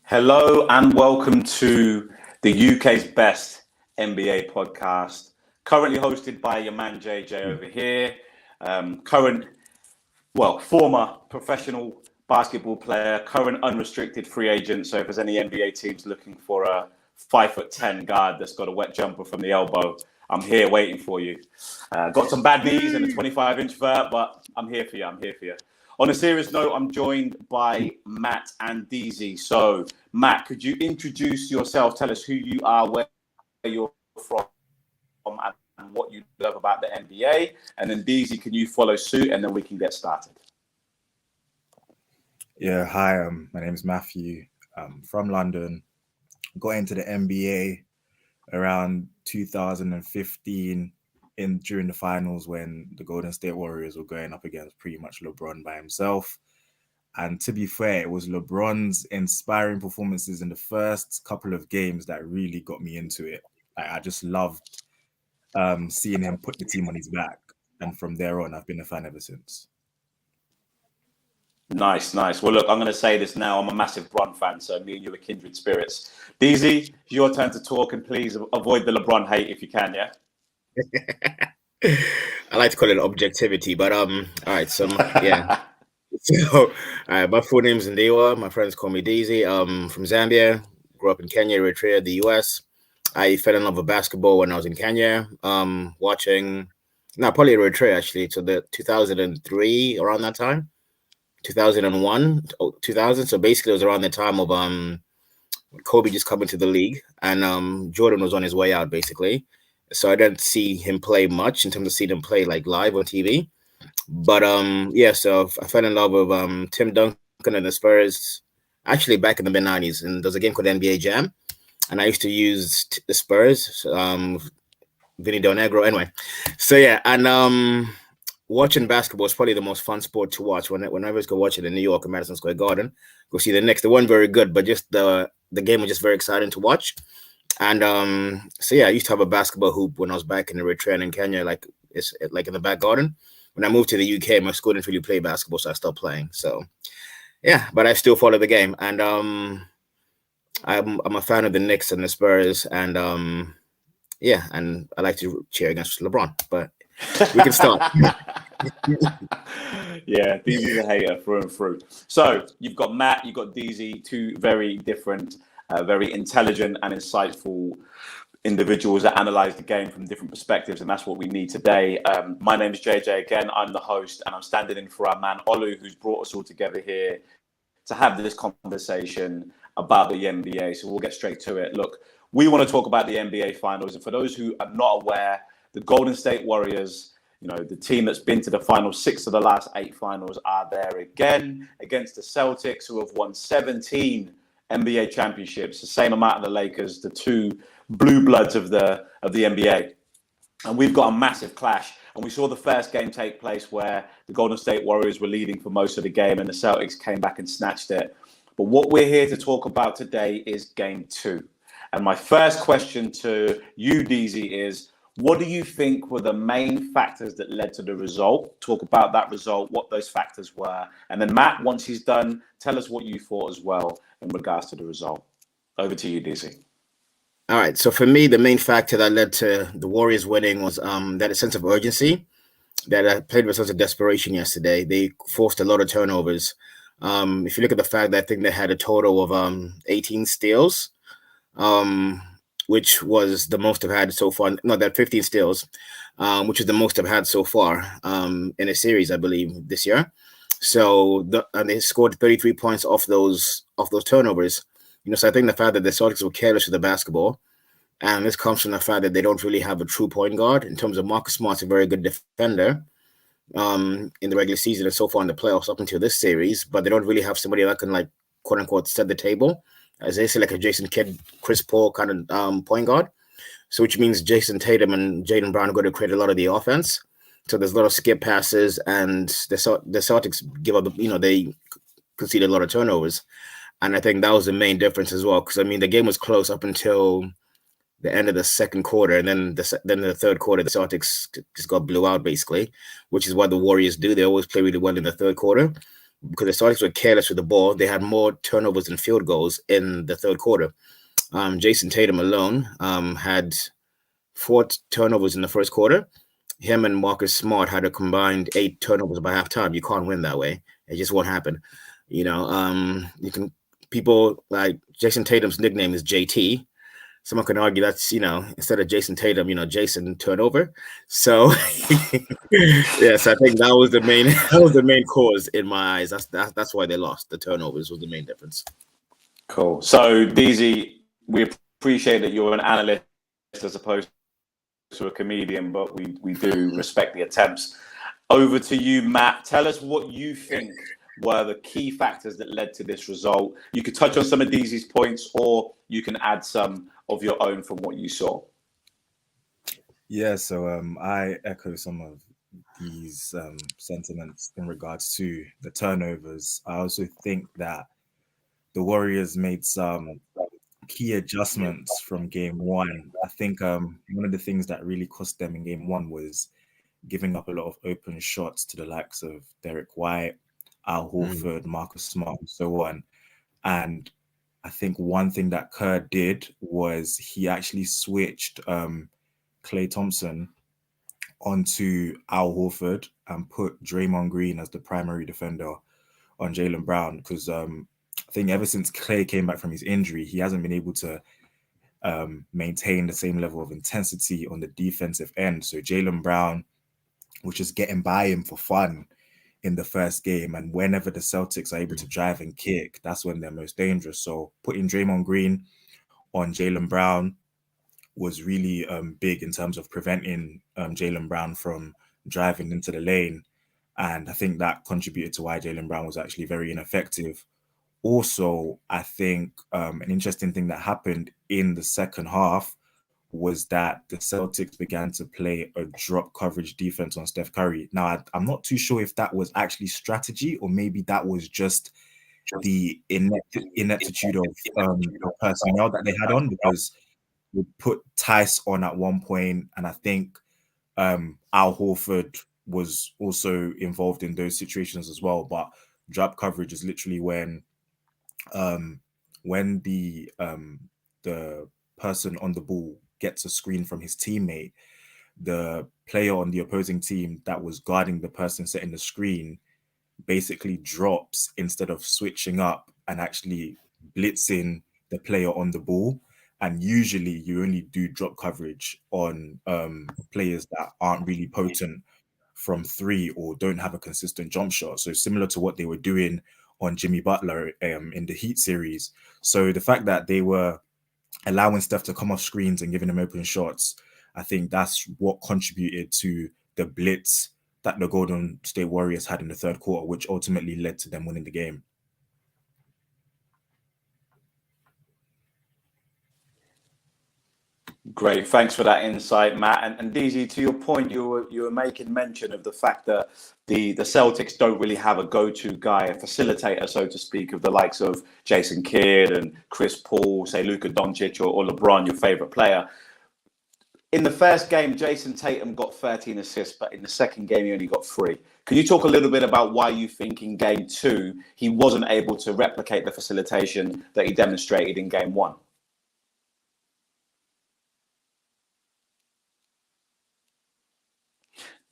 Hello and welcome to the UK's best NBA podcast, currently hosted by your man JJ over here, former professional basketball player, current unrestricted free agent. So if there's any NBA teams looking for a 5'10" guard that's got a wet jumper from the elbow, I'm here waiting for you. Got some bad knees and a 25-inch vert, but I'm here for you. On a serious note, I'm joined by Matt and DZ. So, Matt, could you introduce yourself? Tell us who you are, where you're from, and what you love about the NBA. And then, DZ, can you follow suit? And then we can get started. Yeah, hi. My name is Matthew. I'm from London. Got into the NBA around 2015 during the finals when the Golden State Warriors were going up against pretty much LeBron by himself. And to be fair, it was LeBron's inspiring performances in the first couple of games that really got me into it. I just loved seeing him put the team on his back. And from there on, I've been a fan ever since. Nice. Well, look, I'm going to say this now. I'm a massive Bron fan, so me and you are kindred spirits. DZ, it's your turn to talk, and please avoid the LeBron hate if you can, yeah? I like to call it objectivity, but all right, so yeah. So my full name is Ndewa. My friends call me DZ. From Zambia, grew up in Kenya, Eritrea, the US. I fell in love with basketball when I was in Kenya, probably Eritrea actually, to the 2003, around that time. 2001, 2000. So basically it was around the time of Kobe just coming to the league, and Jordan was on his way out basically. So I didn't see him play much in terms of seeing him play like live on TV. But so I fell in love with Tim Duncan and the Spurs actually back in the mid-90s, and there's a game called NBA Jam, and I used to use the Spurs, Vinny Del Negro anyway. So yeah, and watching basketball is probably the most fun sport to watch. Whenever I go watch it in New York or Madison Square Garden, go see the Knicks. They weren't very good, but just the game was just very exciting to watch. And I used to have a basketball hoop when I was back in Eritrea and in Kenya, like in the back garden. When I moved to the UK, my school didn't really play basketball, so I stopped playing. So yeah, but I still follow the game, and I'm a fan of the Knicks and the Spurs, and and I like to cheer against LeBron. But we can start. Yeah, DZ's a hater through and through. So you've got Matt, you've got DZ, two very different, very intelligent and insightful individuals that analyze the game from different perspectives, and that's what we need today. My name is JJ again. I'm the host, and I'm standing in for our man Olu, who's brought us all together here to have this conversation about the NBA. So we'll get straight to it. Look, we want to talk about the NBA Finals, and for those who are not aware, the Golden State Warriors, the team that's been to the final 6 of the last 8 finals, are there again against the Celtics, who have won 17 NBA championships, the same amount of the Lakers, the two blue bloods of the NBA. And we've got a massive clash. And we saw the first game take place where the Golden State Warriors were leading for most of the game and the Celtics came back and snatched it. But what we're here to talk about today is game 2. And my first question to you, DZ, is what do you think were the main factors that led to the result? Talk about that result, what those factors were. And then Matt, once he's done, tell us what you thought as well in regards to the result. Over to you, DZ. All right. So for me, the main factor that led to the Warriors winning was that a sense of urgency, that I played with a sense of desperation yesterday. They forced a lot of turnovers. If you look at the fact that I think they had a total of 18 steals, which was the most I've had so far. No, that 15 steals, which is the most I've had so far in a series, I believe, this year. So they scored 33 points off those turnovers. So I think the fact that the Celtics were careless with the basketball, and this comes from the fact that they don't really have a true point guard. In terms of Marcus Smart's a very good defender in the regular season and so far in the playoffs up until this series, but they don't really have somebody that can, like, quote unquote, set the table, as they say, like a Jason Kidd, Chris Paul kind of point guard. So which means Jayson Tatum and Jaylen Brown are going to create a lot of the offense. So there's a lot of skip passes, and the Celtics give up, they conceded a lot of turnovers. And I think that was the main difference as well, because, the game was close up until the end of the second quarter, and then the third quarter, the Celtics just got blew out, basically, which is what the Warriors do. They always play really well in the third quarter. because the Celtics were careless with the ball. They had more turnovers than field goals in the third quarter. Jayson Tatum alone had 4 turnovers in the first quarter. Him and Marcus Smart had a combined 8 turnovers by halftime. You can't win that way. It just won't happen. People like Jayson Tatum's nickname is JT. Someone can argue that's, instead of Jayson Tatum, Jayson turnover. So yes, I think that was the main cause in my eyes. That's why they lost. The turnovers was the main difference. Cool. So DZ, we appreciate that you're an analyst as opposed to a comedian, but we do respect the attempts. Over to you, Matt. Tell us what you think were the key factors that led to this result. You could touch on some of DZ's points, or you can add some of your own from what you saw. Yeah, so I echo some of these sentiments in regards to the turnovers. I also think that the Warriors made some key adjustments from game one. I think one of the things that really cost them in game one was giving up a lot of open shots to the likes of Derek White, Al Horford, Marcus Smart, and so on. And I think one thing that Kerr did was he actually switched Klay Thompson onto Al Horford and put Draymond Green as the primary defender on Jaylen Brown, because I think ever since Klay came back from his injury, he hasn't been able to maintain the same level of intensity on the defensive end. So Jaylen Brown was just getting by him for fun in the first game. And whenever the Celtics are able to drive and kick, that's when they're most dangerous. So putting Draymond Green on Jaylen Brown was really big in terms of preventing Jaylen Brown from driving into the lane. And I think that contributed to why Jaylen Brown was actually very ineffective. Also, I think an interesting thing that happened in the second half was that the Celtics began to play a drop coverage defense on Steph Curry. Now, I'm not too sure if that was actually strategy or maybe that was just the ineptitude of the personnel that they had on, because we put Tice on at one point, and I think Al Horford was also involved in those situations as well. But drop coverage is literally when the person on the ball gets a screen from his teammate, the player on the opposing team that was guarding the person setting the screen basically drops instead of switching up and actually blitzing the player on the ball. And usually you only do drop coverage on players that aren't really potent from three or don't have a consistent jump shot. So similar to what they were doing on Jimmy Butler in the Heat series. So the fact that they were allowing Steph to come off screens and giving him open shots, I think that's what contributed to the blitz that the Golden State Warriors had in the third quarter, which ultimately led to them winning the game. Great, thanks for that insight, Matt. And DZ, to your point, you were making mention of the fact that the Celtics don't really have a go-to guy, a facilitator, so to speak, of the likes of Jason Kidd and Chris Paul, say Luka Doncic or LeBron, your favorite player. In the first game, Jayson Tatum got 13 assists, but in the second game, he only got 3. Can you talk a little bit about why you think in game 2 he wasn't able to replicate the facilitation that he demonstrated in game 1?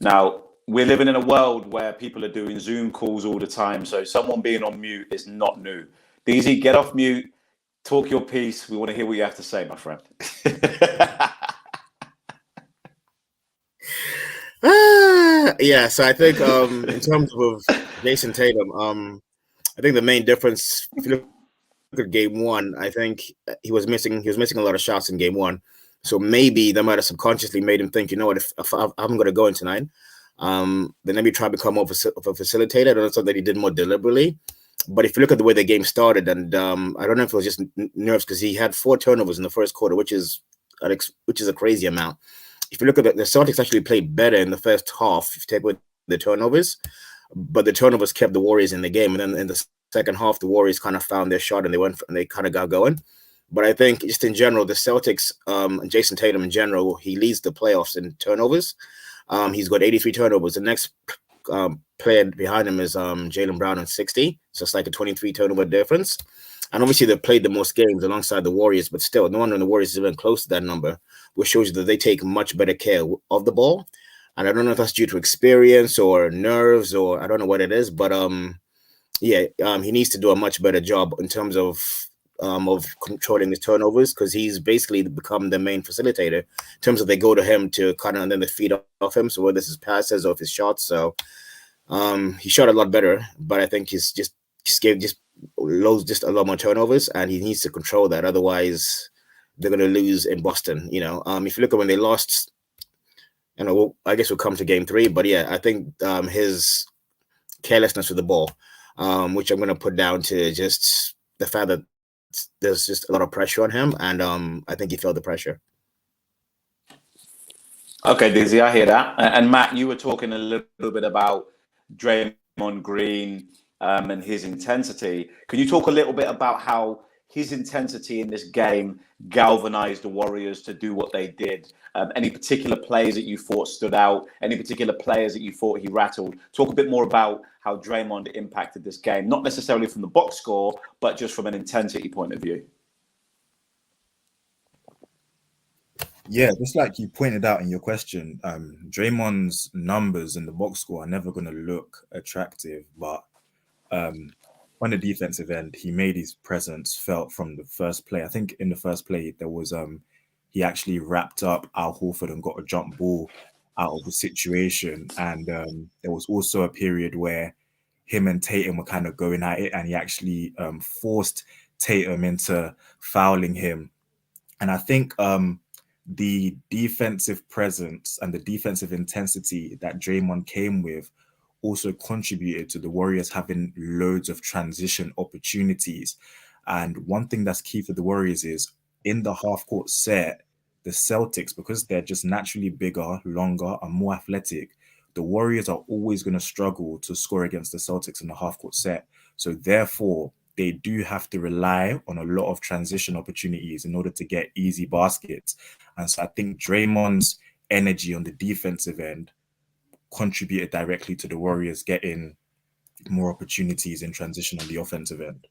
Now, we're living in a world where people are doing Zoom calls all the time, so someone being on mute is not new. DZ, get off mute, talk your piece. We want to hear what you have to say, my friend. Yeah, so I think in terms of Jayson Tatum, I think the main difference, if you look at game 1, I think he was missing a lot of shots in game 1. So maybe that might have subconsciously made him think, you know what, if I'm going to go in tonight, then maybe try to become more of a facilitator. I don't know, something that he did more deliberately. But if you look at the way the game started, and I don't know if it was just nerves, because he had 4 turnovers in the first quarter, which is a crazy amount. If you look at the Celtics actually played better in the first half, if you take away the turnovers, but the turnovers kept the Warriors in the game. And then in the second half, the Warriors kind of found their shot and they kind of got going. But I think just in general, the Celtics, and Jayson Tatum in general, he leads the playoffs in turnovers. He's got 83 turnovers. The next player behind him is Jaylen Brown on 60. So it's like a 23 turnover difference. And obviously they played the most games alongside the Warriors, but still no one on the Warriors is even close to that number, which shows you that they take much better care of the ball. And I don't know if that's due to experience or nerves or I don't know what it is, but he needs to do a much better job in terms of controlling his turnovers, because he's basically become the main facilitator in terms of they go to him to kind of, and then they feed off him. So whether this is passes or if his shots, so he shot a lot better, but I think he's just loads a lot more turnovers, and he needs to control that. Otherwise, they're going to lose in Boston. If you look at when they lost, I guess we'll come to game 3, but yeah, I think his carelessness with the ball, which I'm going to put down to just the fact that there's just a lot of pressure on him, and I think he felt the pressure. Okay, Dizzy, I hear that. And Matt, you were talking a little bit about Draymond Green and his intensity. Can you talk a little bit about how his intensity in this game galvanized the Warriors to do what they did? Any particular plays that you thought stood out? Any particular players that you thought he rattled? Talk a bit more about how Draymond impacted this game, not necessarily from the box score, but just from an intensity point of view. Yeah, just like you pointed out in your question, Draymond's numbers in the box score are never going to look attractive, but on the defensive end, he made his presence felt from the first play. I think in the first play, there was he actually wrapped up Al Horford and got a jump ball out of the situation. And there was also a period where him and Tatum were kind of going at it, and he actually forced Tatum into fouling him. And I think the defensive presence and the defensive intensity that Draymond came with also contributed to the Warriors having loads of transition opportunities. And one thing that's key for the Warriors is in the half-court set, the Celtics, because they're just naturally bigger, longer, and more athletic, the Warriors are always going to struggle to score against the Celtics in the half-court set. So therefore, they do have to rely on a lot of transition opportunities in order to get easy baskets. And so I think Draymond's energy on the defensive end contributed directly to the Warriors getting more opportunities in transition on the offensive end.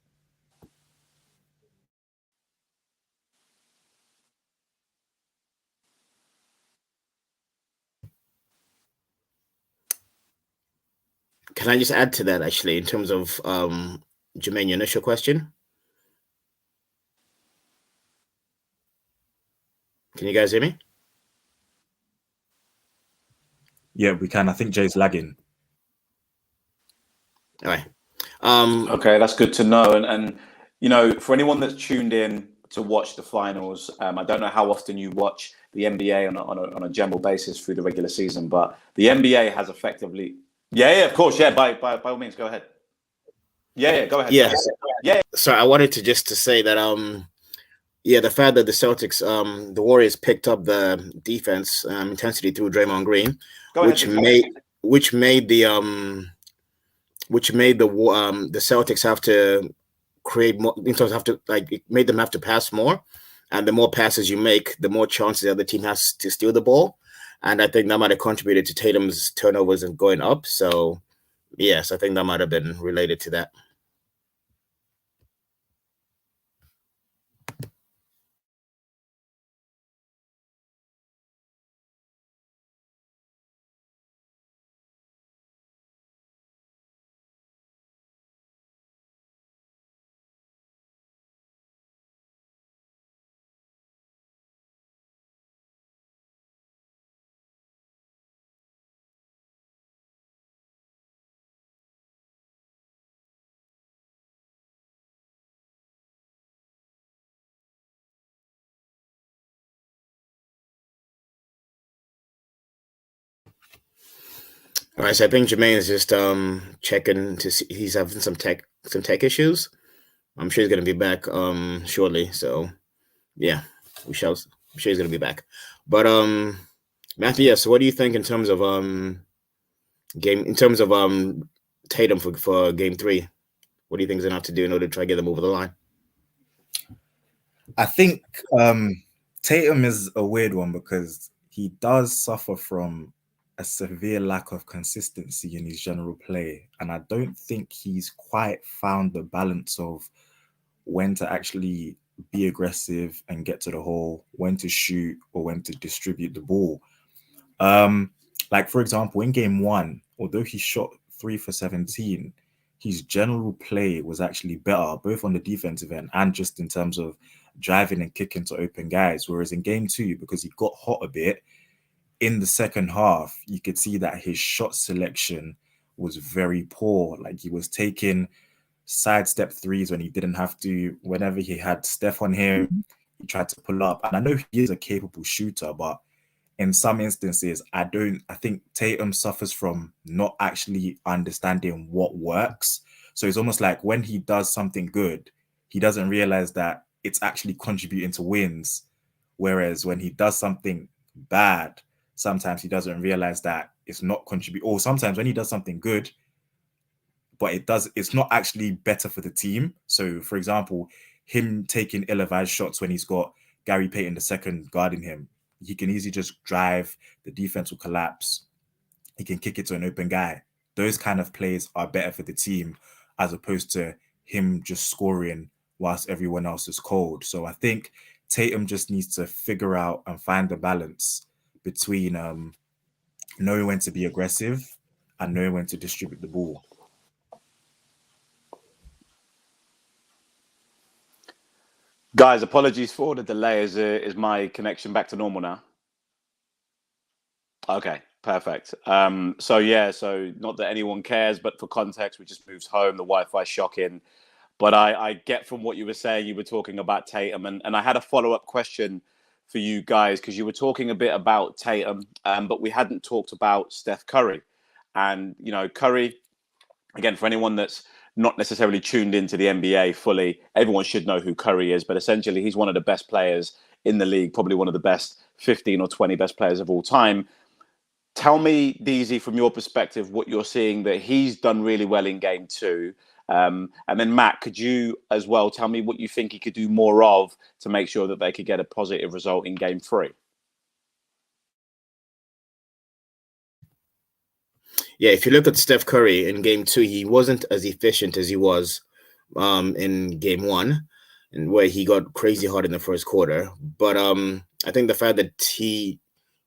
Can I just add to that, actually, in terms of Jermaine, your initial question? Can you guys hear me? Yeah, we can. I think Jay's lagging. All right. Okay, that's good to know. And for anyone that's tuned in to watch the finals, I don't know how often you watch the NBA on a general basis through the regular season, but the NBA has effectively... Yeah, of course. Yeah, by all means, go ahead. Yeah, go ahead. Yes. Yeah. So I wanted to say that the fact that the Celtics, the Warriors picked up the defense intensity through Draymond Green, which made the Celtics have to create more, it made them have to pass more, and the more passes you make, the more chances the other team has to steal the ball. And I think that might have contributed to Tatum's turnovers and going up. So, yes, I think that might have been related to that. All right, so I think Jermaine is just checking to see he's having some tech issues. I'm sure he's going to be back shortly. So yeah, I'm sure he's going to be back. But Matthew, so what do you think in terms of Tatum for game 3? What do you think he's going to have to do in order to try to get them over the line? I think Tatum is a weird one because he does suffer from a severe lack of consistency in his general play. And I don't think he's quite found the balance of when to actually be aggressive and get to the hole, when to shoot, or when to distribute the ball. Like, for example, in game one, although he shot 3 for 17, his general play was actually better, both on the defensive end and just in terms of driving and kicking to open guys. Whereas in game two, because he got hot a bit, in the second half, you could see that his shot selection was very poor. Like, he was taking sidestep threes when he didn't have to. Whenever he had Steph on him, he tried to pull up. And I know he is a capable shooter, but in some instances, I think Tatum suffers from not actually understanding what works. So it's almost like when he does something good, he doesn't realize that it's actually contributing to wins. Whereas when he does something bad, sometimes he doesn't realize that it's not contributing. Or sometimes when he does something good, but it's not actually better for the team. So, for example, him taking ill-advised shots when he's got Gary Payton II guarding him, he can easily just drive, the defense will collapse, he can kick it to an open guy. Those kind of plays are better for the team as opposed to him just scoring whilst everyone else is cold. So I think Tatum just needs to figure out and find the balance between knowing when to be aggressive and knowing when to distribute the ball. Guys, apologies for the delay. Is my connection back to normal now? Okay, perfect. So not that anyone cares, but for context, we just moved home. The Wi-Fi shocking. But I get from what you were saying, you were talking about Tatum, and I had a follow-up question for you guys, because you were talking a bit about Tatum, but we hadn't talked about Steph Curry. And, Curry, again, for anyone that's not necessarily tuned into the NBA fully, everyone should know who Curry is, but essentially he's one of the best players in the league, probably one of the best 15 or 20 best players of all time. Tell me, DZ, from your perspective, what you're seeing that he's done really well in game two. And then Matt, could you as well tell me what you think he could do more of to make sure that they could get a positive result in game three? Yeah, if you look at Steph Curry in game two, he wasn't as efficient as he was in game one, and where he got crazy hard in the first quarter. But I think the fact that he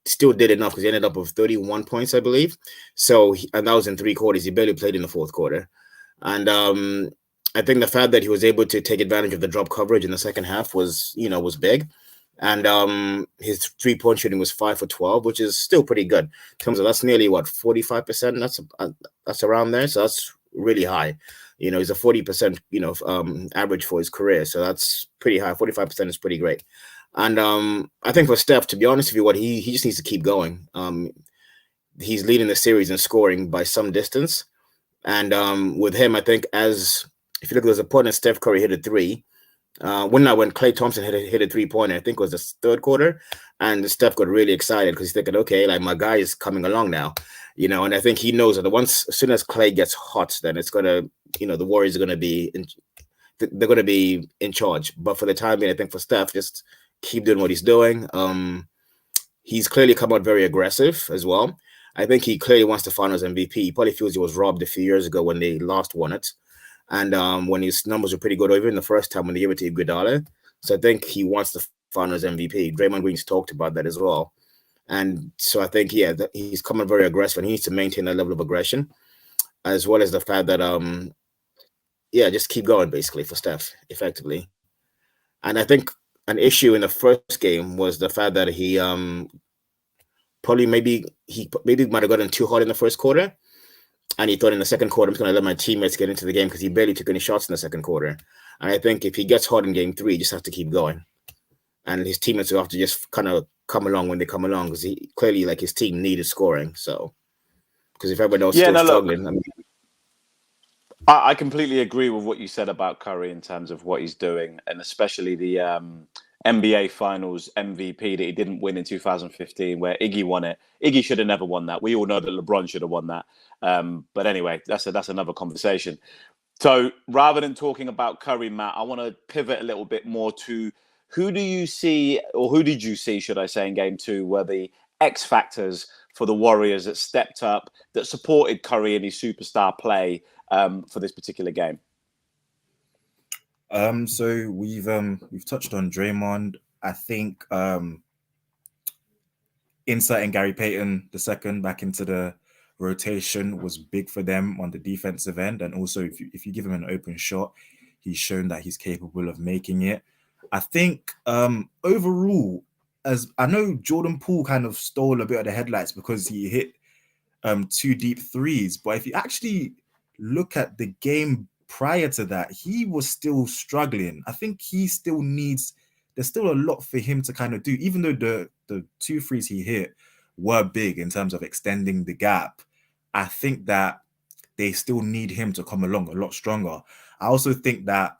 still did enough, because he ended up with 31 points, I believe. And that was in 3 quarters. He barely played in the fourth quarter. And I think the fact that he was able to take advantage of the drop coverage in the second half was big. And his 3-point shooting was 5 for 12, which is still pretty good. In terms of, that's nearly 45%. That's around there. So that's really high. He's a 40%, average for his career. So that's pretty high. 45% is pretty great. And I think for Steph, to be honest with you, he just needs to keep going. He's leading the series in scoring by some distance. And with him, I think if you look, there's a point that Steph Curry hit a 3. When Klay Thompson hit a 3-pointer, I think it was the third quarter, and Steph got really excited because he's thinking, okay, like, my guy is coming along now, and I think he knows that as soon as Klay gets hot, then it's gonna, the Warriors are gonna be they're gonna be in charge. But for the time being, I think for Steph, just keep doing what he's doing. He's clearly come out very aggressive as well. I think he clearly wants the Finals MVP. He probably feels he was robbed a few years ago when they won it. And when his numbers were pretty good, or even the first time when they gave it to Iguodala. So I think he wants the Finals MVP. Draymond Green's talked about that as well. And so I think, he's coming very aggressive, and he needs to maintain that level of aggression, as well as the fact that, just keep going, basically, for Steph, effectively. And I think an issue in the first game was the fact that he maybe might have gotten too hot in the first quarter. And he thought in the second quarter, I'm just going to let my teammates get into the game, because he barely took any shots in the second quarter. And I think if he gets hot in game 3, he just has to keep going. And his teammates will have to just kind of come along when they come along, because he clearly, like, his team needed scoring. So, because if everybody else is still struggling. I completely agree with what you said about Curry in terms of what he's doing, and especially the NBA Finals MVP that he didn't win in 2015, where Iggy won it. Iggy should have never won that. We all know that LeBron should have won that. But anyway, that's another conversation. So rather than talking about Curry, Matt, I want to pivot a little bit more to who did you see, should I say, in game 2, were the X factors for the Warriors that stepped up, that supported Curry in his superstar play for this particular game? So we've touched on Draymond. I think inserting Gary Payton II back into the rotation was big for them on the defensive end, and also if you give him an open shot, he's shown that he's capable of making it. I think overall, as I know, Jordan Poole kind of stole a bit of the headlights because he hit 2 deep threes, but if you actually look at the game prior to that, he was still struggling. I think there's still a lot for him to kind of do, even though the 2 threes he hit were big in terms of extending the gap. I think that they still need him to come along a lot stronger. I also think that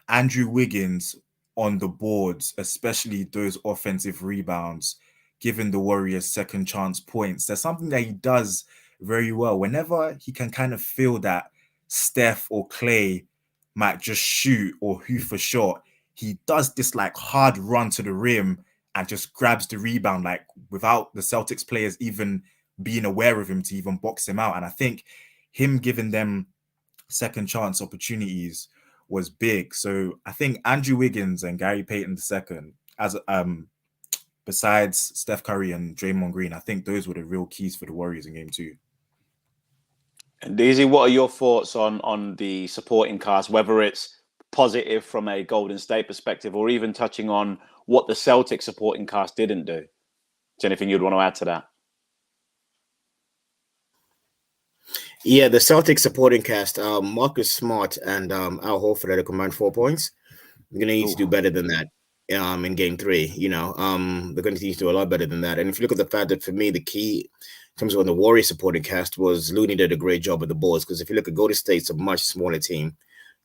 Andrew Wiggins on the boards, especially those offensive rebounds, giving the Warriors second chance points, there's something that he does very well. Whenever he can kind of feel that Steph or Klay might just shoot or hoof a shot, he does this like hard run to the rim and just grabs the rebound, like without the Celtics players even being aware of him to even box him out. And I think him giving them second chance opportunities was big. So I think Andrew Wiggins and Gary Payton II, as besides Steph Curry and Draymond Green, I think those were the real keys for the Warriors in game 2. And Daisy, what are your thoughts on the supporting cast, whether it's positive from a Golden State perspective or even touching on what the Celtics supporting cast didn't do? Is there anything you'd want to add to that? Yeah, the Celtics supporting cast, Marcus Smart and Al Horford had a combined 4 points. They're going to need to do better than that in game 3. They're going to need to do a lot better than that. And if you look at the fact that, for me, the key in terms of the Warriors supporting cast was Looney did a great job with the boards, because if you look at Golden State, it's a much smaller team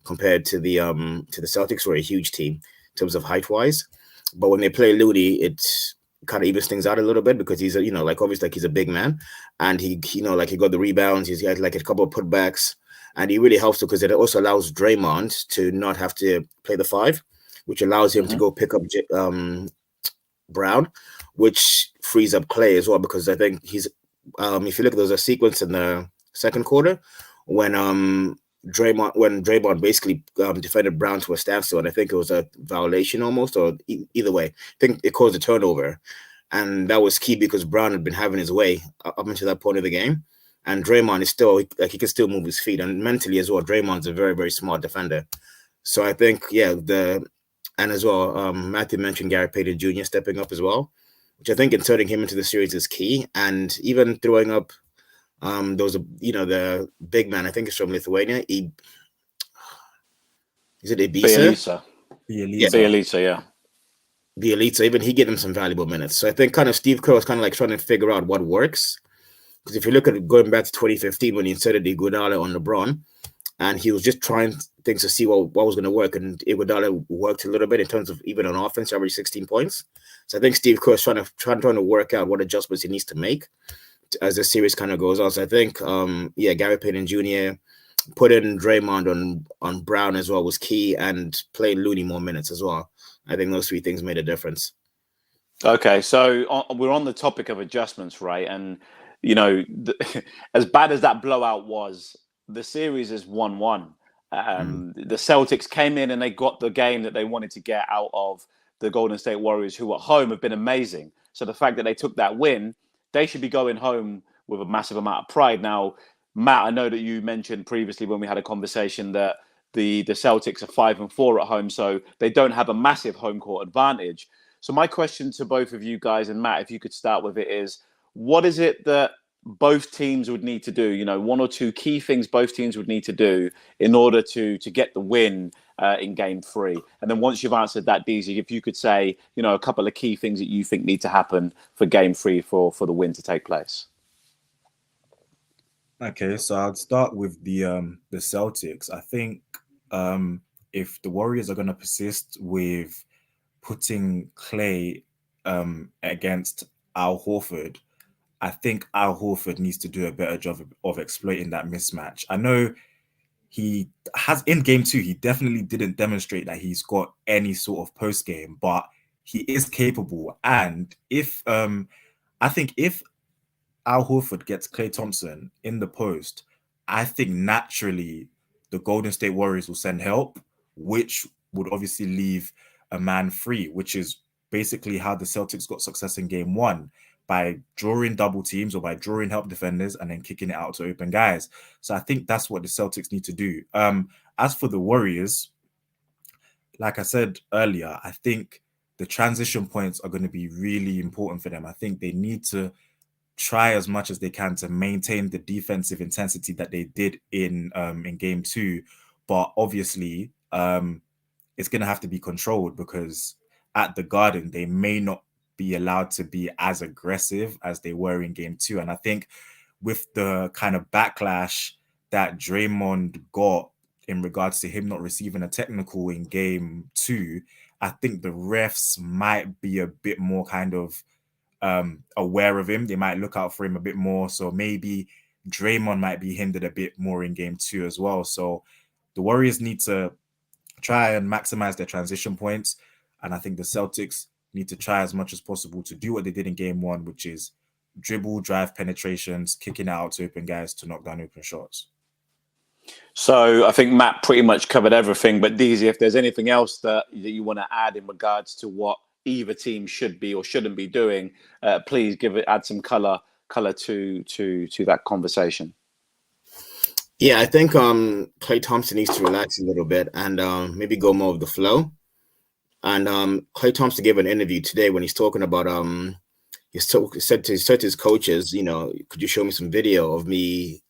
compared to the Celtics, who are a huge team in terms of height-wise. But when they play Looney, it's kind of evens things out a little bit, because he's obviously he's a big man, and he got the rebounds, he's got like a couple of putbacks, and he really helps because it also allows Draymond to not have to play the 5, which allows him to go pick up Brown, which frees up Klay as well, because I think he's if you look, there's a sequence in the second quarter when Draymond basically defended Brown to a standstill, and I think it was a violation almost, or either way, I think it caused a turnover, and that was key because Brown had been having his way up until that point of the game, and Draymond is still he can still move his feet, and mentally as well, Draymond's a very, very smart defender. So I think and as well, Matthew mentioned Gary Payton Jr. stepping up as well, which I think inserting him into the series is key, and even throwing up. There was the big man, I think it's from Lithuania. Is it Ibiza? Bielitsa, yeah. Bielitsa, even he gave them some valuable minutes. So I think kind of Steve Kerr was kind of like trying to figure out what works. Because if you look at it, going back to 2015 when he inserted Iguodala on LeBron, and he was just trying things to see what was going to work, and Iguodala worked a little bit in terms of even on offense, average 16 points. So I think Steve Kerr is trying to work out what adjustments he needs to make as the series kind of goes on. So I think, Gary Payton Jr. putting Draymond on Brown as well was key, and playing Looney more minutes as well. I think those 3 things made a difference. Okay, so we're on the topic of adjustments, right? And, as bad as that blowout was, the series is 1-1. The Celtics came in and they got the game that they wanted to get out of the Golden State Warriors, who at home have been amazing. So the fact that they took that win, they should be going home with a massive amount of pride. Now, Matt, I know that you mentioned previously when we had a conversation that the Celtics are 5-4 at home, so they don't have a massive home court advantage. So my question to both of you guys, and Matt, if you could start with it, is what is it that both teams would need to do? 1 or 2 key things both teams would need to do in order to get the win in game 3. And then once you've answered that, DZ, if you could say, a couple of key things that you think need to happen for game 3 for the win to take place. Okay, so I'd start with the Celtics. I think if the Warriors are going to persist with putting Klay against Al Horford, I think Al Horford needs to do a better job of exploiting that mismatch. I know he has in game 2, he definitely didn't demonstrate that he's got any sort of post game, but he is capable. And if I think if Al Horford gets Klay Thompson in the post, I think naturally the Golden State Warriors will send help, which would obviously leave a man free, which is basically how the Celtics got success in game one, by drawing double teams or by drawing help defenders and then kicking it out to open guys. So I think that's what the Celtics need to do. As for the Warriors, like I said earlier, I think the transition points are going to be really important for them. I think they need to try as much as they can to maintain the defensive intensity that they did in game two, but obviously it's going to have to be controlled, because at the Garden they may not be allowed to be as aggressive as they were in game two. And I think with the kind of backlash that Draymond got in regards to him not receiving a technical in game two, I think the refs might be a bit more kind of aware of him. They might look out for him a bit more. So maybe Draymond might be hindered a bit more in game two as well. So the Warriors need to try and maximize their transition points. And I think the Celtics need to try as much as possible to do what they did in game one, which is dribble, drive penetrations, kicking out to open guys to knock down open shots. So I think Matt pretty much covered everything. But DZ, if there's anything else that you want to add in regards to what either team should be or shouldn't be doing, please add some color to that conversation. Yeah, I think Klay Thompson needs to relax a little bit and maybe go more of the flow. And Klay Thompson gave an interview today when he's talking about he said to his coaches, could you show me some video of me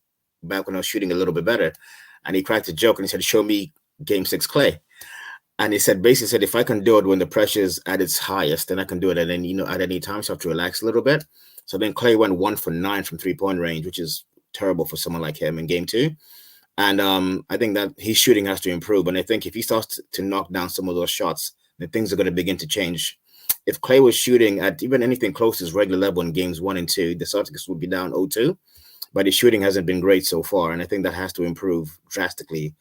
back when I was shooting a little bit better? And he cracked a joke and he said, show me game 6 Klay. And he basically said, if I can do it when the pressure's at its highest, then I can do it at any time. So I have to relax a little bit. So then Klay went 1 for 9 from 3-point range, which is terrible for someone like him in game 2. And I think that his shooting has to improve. And I think if he starts to knock down some of those shots, then things are going to begin to change. If Klay was shooting at even anything close to his regular level in games 1 and 2, the Celtics would be down 0-2. But his shooting hasn't been great so far. And I think that has to improve drastically,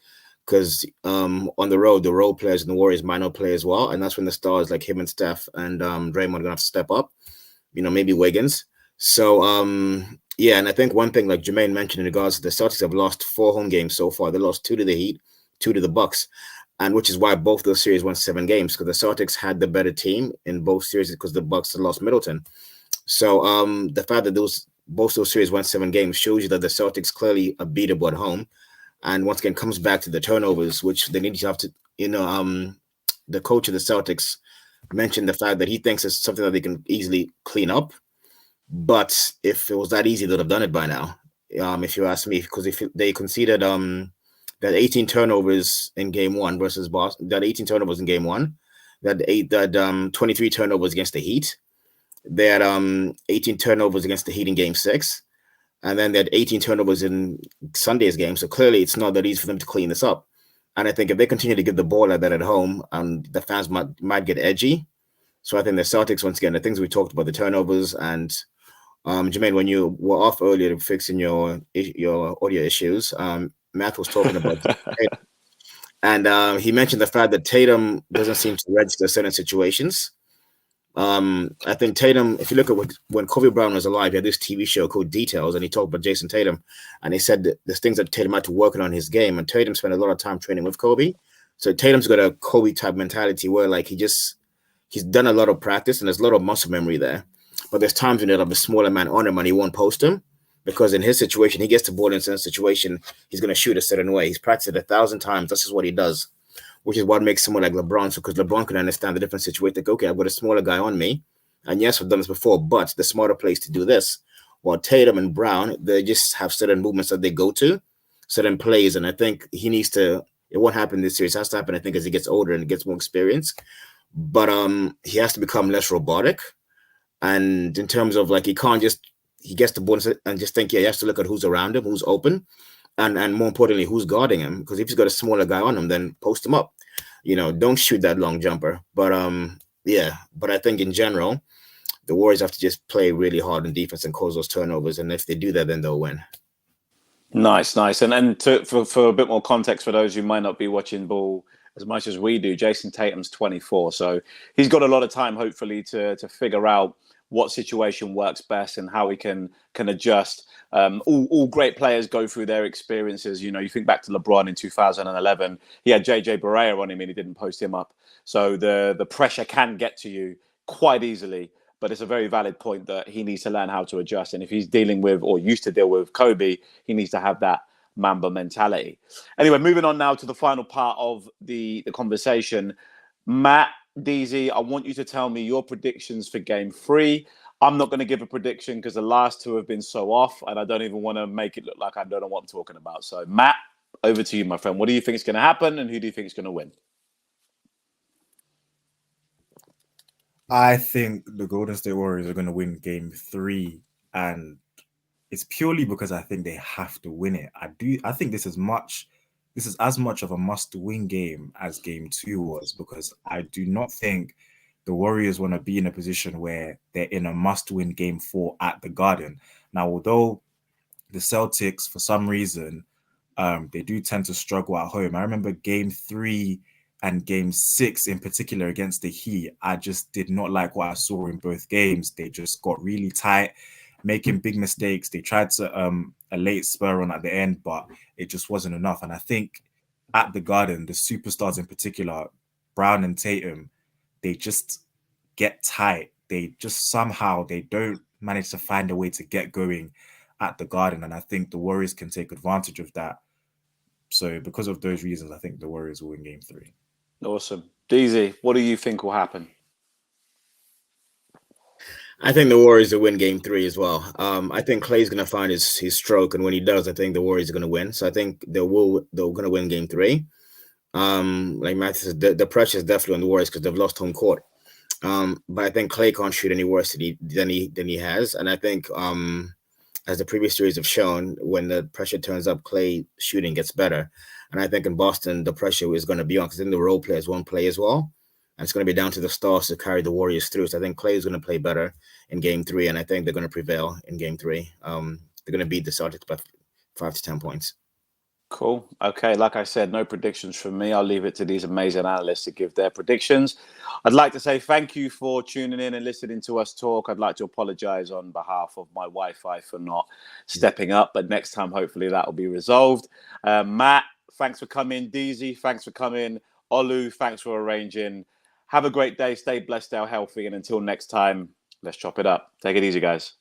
because on the road, the role players and the Warriors might not play as well. And that's when the stars like him and Steph and Draymond are going to have to step up, maybe Wiggins. So, yeah, and I think one thing, like Jermaine mentioned, in regards to the Celtics have lost 4 home games so far. They lost 2 to the Heat, 2 to the Bucks, and which is why both those series won 7 games, because the Celtics had the better team in both series because the Bucks had lost Middleton. So the fact that both those series won 7 games shows you that the Celtics clearly are beatable at home. And once again, comes back to the turnovers, which they need to have to, the coach of the Celtics mentioned the fact that he thinks it's something that they can easily clean up. But if it was that easy, they'd have done it by now, if you ask me, because if they conceded that 18 turnovers in game 1 versus Boston, that 18 turnovers in game 1, that 23 turnovers against the Heat, they had 18 turnovers against the Heat in game 6, and then they had 18 turnovers in Sunday's game. So clearly it's not that easy for them to clean this up. And I think if they continue to give the ball like that at home, the fans might get edgy. So I think the Celtics, once again, the things we talked about, the turnovers, and Jermaine, when you were off earlier fixing your audio issues, Matt was talking about Tatum. And he mentioned the fact that Tatum doesn't seem to register certain situations. I think Tatum, if you look at when Kobe Bryant was alive, he had this TV show called Details, and he talked about Jayson Tatum, and he said that there's things that Tatum had to work on his game, and Tatum spent a lot of time training with Kobe. So Tatum's got a Kobe type mentality where like he's done a lot of practice and there's a lot of muscle memory there. But there's times when he'll have a smaller man on him and he won't post him, because in his situation, he gets the ball in a certain situation, he's going to shoot a certain way. He's practiced it 1,000 times. That's just what he does, which is what makes someone like LeBron. So because LeBron can understand the different situation, like, okay, I've got a smaller guy on me. And yes, I've done this before, but the smarter place to do this. While Tatum and Brown, they just have certain movements that they go to, certain plays. And I think he needs to, it won't happen this series. It has to happen, I think, as he gets older and gets more experience. But he has to become less robotic. And in terms of like, he gets the ball and just think, yeah, he has to look at who's around him, who's open, and more importantly, who's guarding him. Because if he's got a smaller guy on him, then post him up. Don't shoot that long jumper. But yeah, but I think in general, the Warriors have to just play really hard in defense and cause those turnovers. And if they do that, then they'll win. Nice. And for a bit more context for those who might not be watching ball as much as we do, Jayson Tatum's 24. So he's got a lot of time, hopefully, to figure out what situation works best and how he can adjust. All great players go through their experiences. You know, you think back to LeBron in 2011, he had JJ Barea on him and he didn't post him up. So the pressure can get to you quite easily. But it's a very valid point that he needs to learn how to adjust. And if he's dealing with or used to deal with Kobe, he needs to have that Mamba mentality. Anyway, moving on now to the final part of the conversation. Matt, DZ, I want you to tell me your predictions for game 3. I'm not going to give a prediction because the last two have been so off, and I don't even want to make it look like I don't know what I'm talking about. So, Matt, over to you, my friend. What do you think is going to happen, and who do you think is going to win? I think the Golden State Warriors are going to win game 3, and it's purely because I think they have to win it. I think this is as much of a must-win game as game 2 was, because I do not think the Warriors want to be in a position where they're in a must-win game 4 at the Garden. Now, although the Celtics, for some reason, they do tend to struggle at home. I remember game 3 and game 6 in particular against the Heat, I just did not like what I saw in both games. They just got really tight, making big mistakes. They tried to a late spur on at the end, but it just wasn't enough. And I think at the Garden, the superstars in particular, Brown and Tatum, they just get tight. They just somehow, they don't manage to find a way to get going at the Garden. And I think the Warriors can take advantage of that. So because of those reasons, I think the Warriors will win game 3. Awesome. DZ, what do you think will happen? I think the Warriors will win game 3 as well. I think Klay's going to find his stroke, and when he does, I think the Warriors are going to win. So I think they're going to win game 3. Like Matthew said, the pressure is definitely on the Warriors because they've lost home court. But I think Klay can't shoot any worse than he has, and I think as the previous series have shown, when the pressure turns up, Klay shooting gets better. And I think in Boston, the pressure is going to be on because then the role players won't play as well. And it's going to be down to the stars to carry the Warriors through. So I think Klay is going to play better in game 3, and I think they're going to prevail in game 3. They're going to beat the Celtics by 5 to 10 points. Cool. Okay, like I said, no predictions from me. I'll leave it to these amazing analysts to give their predictions. I'd like to say thank you for tuning in and listening to us talk. I'd like to apologize on behalf of my Wi-Fi for not stepping up, but next time, hopefully that will be resolved. Matt, thanks for coming. DZ, thanks for coming. Olu, thanks for arranging. Have a great day. Stay blessed, stay healthy. And until next time, let's chop it up. Take it easy, guys.